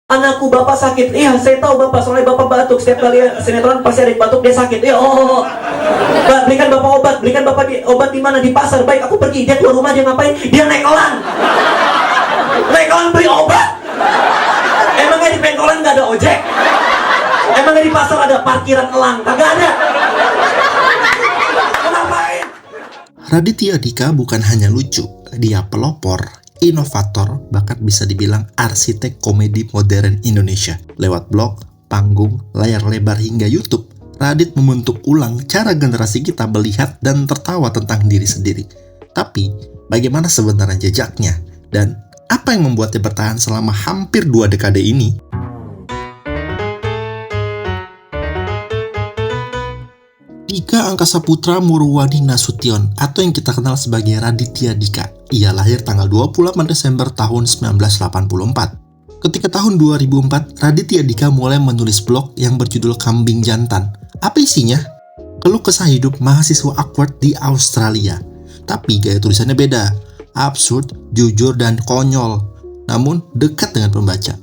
Anakku bapak sakit. Iya, saya tahu bapak, soalnya bapak batuk. Setiap kali sinetron pasti ada yang batuk, dia sakit. Iya, oh. Mbak, belikan bapak obat. Belikan bapak obat di mana? Di pasar. Baik, aku pergi. Dia keluar rumah, dia ngapain? Dia naik elang. Naik elang beli obat? Emangnya di pengkolan nggak ada ojek? Emangnya di pasar ada parkiran elang? Kagak ada. Ngapain? Raditya Dika bukan hanya lucu, dia pelopor, inovator, bahkan bisa dibilang arsitek komedi modern Indonesia. Lewat blog, panggung, layar lebar hingga YouTube, Radit membentuk ulang cara generasi kita melihat dan tertawa tentang diri sendiri. Tapi, bagaimana sebenarnya jejaknya? Dan apa yang membuatnya bertahan selama hampir 2 dekade ini? Dika Angkasa Putra Murwani Nasution atau yang kita kenal sebagai Raditya Dika. Ia lahir tanggal 28 Desember tahun 1984. Ketika tahun 2004, Raditya Dika mulai menulis blog yang berjudul Kambing Jantan. Apa isinya? Keluh kesah hidup mahasiswa awkward di Australia. Tapi gaya tulisannya beda, absurd, jujur, dan konyol. Namun dekat dengan pembaca.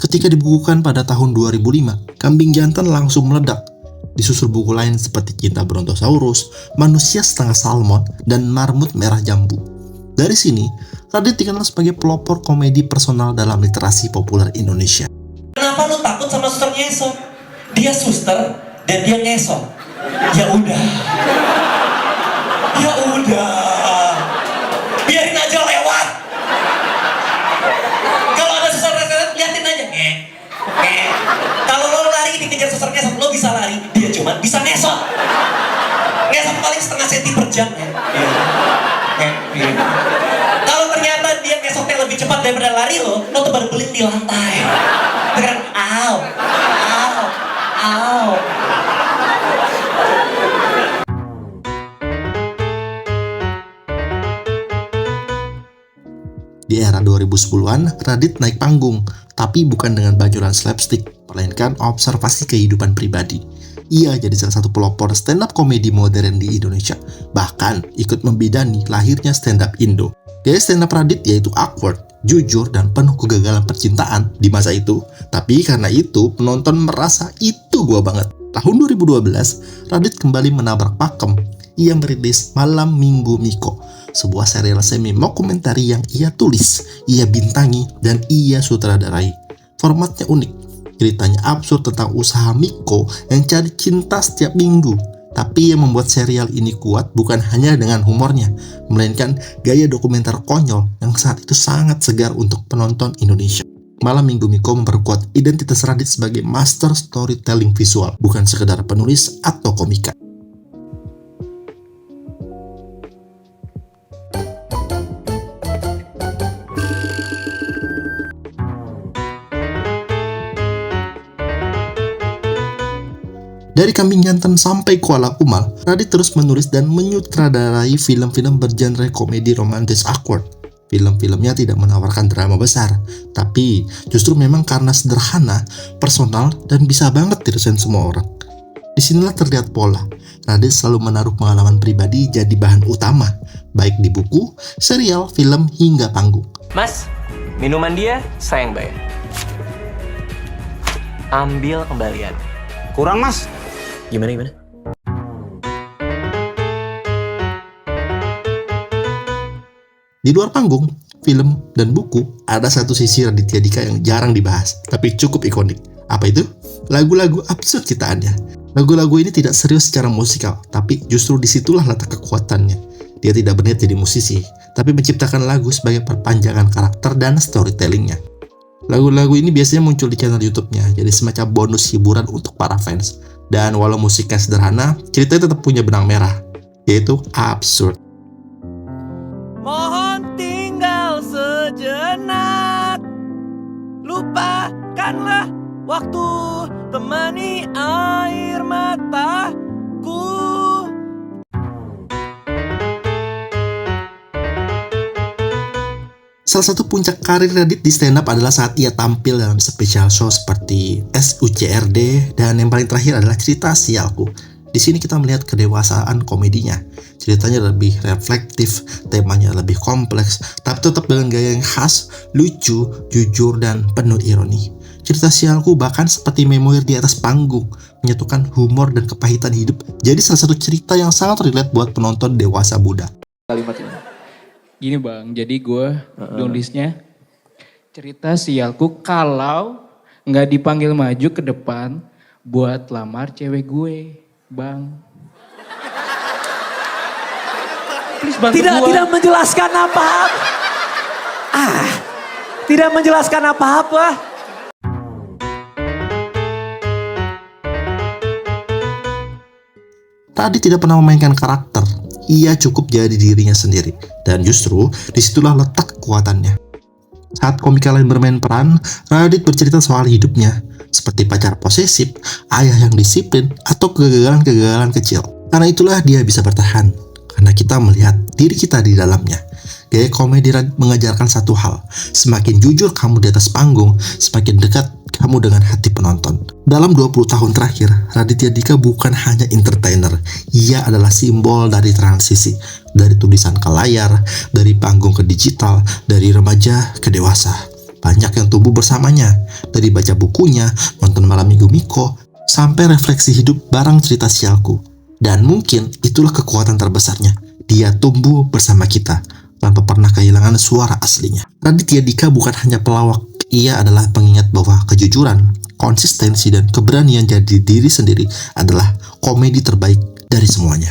Ketika dibukukan pada tahun 2005, Kambing Jantan langsung meledak. Disusul buku lain seperti Cinta Brontosaurus, Manusia Setengah Salmon, dan Marmut Merah Jambu. Dari sini, Radit dikenal sebagai pelopor komedi personal dalam literasi populer Indonesia. Kenapa lu takut sama suster ngesot? Dia suster dan dia ngesot. Ya udah. Ya udah. Biarin aja lewat. Kalau ada suster ngesot, liatin aja. Kalau lo lari dikejar suster ngesot, lo bisa lari. Dia cuma bisa ngesot. Ngesot paling setengah senti per jam. Kalau ternyata dia ngesotnya lebih cepat daripada lari lo tuh baru beling di lantai. Dengan au, au, au. Di era 2010-an, Radit naik panggung, tapi bukan dengan banjuran slapstick, melainkan observasi kehidupan pribadi. Ia jadi salah satu pelopor stand-up komedi modern di Indonesia, bahkan ikut membidani lahirnya stand-up Indo. Gaya stand-up Radit yaitu awkward, jujur, dan penuh kegagalan percintaan di masa itu. Tapi karena itu, penonton merasa itu gua banget. Tahun 2012, Radit kembali menabrak pakem. Ia merilis Malam Minggu Miko, sebuah serial semi-mockumentary yang ia tulis, ia bintangi, dan ia sutradarai. Formatnya unik, ceritanya absurd tentang usaha Miko yang cari cinta setiap minggu. Tapi yang membuat serial ini kuat bukan hanya dengan humornya, melainkan gaya dokumenter konyol yang saat itu sangat segar untuk penonton Indonesia. Malam Minggu Miko memperkuat identitas Radit sebagai master storytelling visual, bukan sekedar penulis atau komika. Dari Kambing Jantan sampai Kuala Kumal, Radit terus menulis dan menyutradarai film-film bergenre komedi romantis awkward. Film-filmnya tidak menawarkan drama besar, tapi justru memang karena sederhana, personal, dan bisa banget dirasain semua orang. Disinilah terlihat pola. Radit selalu menaruh pengalaman pribadi jadi bahan utama, baik di buku, serial, film, hingga panggung. Mas, minuman dia saya yang bayar. Ambil kembalian. Kurang, Mas. Gimana? Di luar panggung, film, dan buku, ada satu sisi Raditya Dika yang jarang dibahas, tapi cukup ikonik. Apa itu? Lagu-lagu absurd ciptaannya. Lagu-lagu ini tidak serius secara musikal, tapi justru disitulah letak kekuatannya. Dia tidak berniat jadi musisi, tapi menciptakan lagu sebagai perpanjangan karakter dan storytellingnya. Lagu-lagu ini biasanya muncul di channel YouTube-nya, jadi semacam bonus hiburan untuk para fans. Dan walau musiknya sederhana, ceritanya tetap punya benang merah, yaitu absurd. Mohon tinggal sejenak, lupakanlah waktu, temani air mataku. Salah satu puncak karir Radit di stand up adalah saat ia tampil dalam special show seperti SUCRD, dan yang paling terakhir adalah cerita Sialku. Di sini kita melihat kedewasaan komedinya. Ceritanya lebih reflektif, temanya lebih kompleks, tapi tetap dengan gaya yang khas, lucu, jujur, dan penuh ironi. Cerita sialku bahkan seperti memoir di atas panggung, menyatukan humor dan kepahitan hidup jadi salah satu cerita yang sangat relate buat penonton dewasa muda. Kalimat ini. Gini bang, jadi gue nulisnya cerita sialku kalau nggak dipanggil maju ke depan buat lamar cewek gue, bang. Please bantu gua. Tidak menjelaskan apa-apa. Tidak menjelaskan apa-apa. Radit tidak pernah memainkan karakter, ia cukup jadi dirinya sendiri. Dan justru disitulah letak kekuatannya. Saat komika lain bermain peran, Radit bercerita soal hidupnya, seperti pacar posesif, ayah yang disiplin, atau kegagalan-kegagalan kecil. Karena itulah dia bisa bertahan, karena kita melihat diri kita di dalamnya. Gaya komedi Radit mengajarkan satu hal, semakin jujur kamu di atas panggung, semakin dekat kamu dengan hati penonton. Dalam 20 tahun terakhir, Raditya Dika bukan hanya entertainer, ia adalah simbol dari transisi, dari tulisan ke layar, dari panggung ke digital, dari remaja ke dewasa. Banyak yang tumbuh bersamanya, dari baca bukunya, nonton Malam Minggu Miko, sampai refleksi hidup bareng cerita sialku. Dan mungkin itulah kekuatan terbesarnya, dia tumbuh bersama kita, tanpa pernah kehilangan suara aslinya. Raditya Dika bukan hanya pelawak, ia adalah pengingat bahwa kejujuran, konsistensi, dan keberanian jadi diri sendiri adalah komedi terbaik dari semuanya.